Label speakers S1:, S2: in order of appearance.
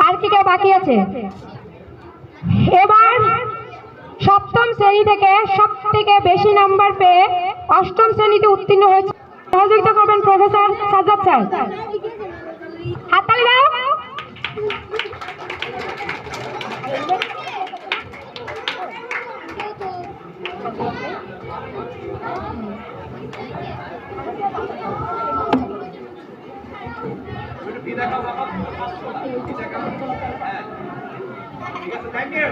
S1: আর কি কে বাকি আছে? এবার সপ্তম শ্রেণী থেকে সবথেকে বেশি নাম্বার পেয়ে অষ্টম শ্রেণীতে উত্তীর্ণ হয়েছে। সহযোগিতা করবেন প্রফেসর সাজ্জাদ স্যার। হাততালি দাও।
S2: ঠিক আছে, থ্যাংক ইউ।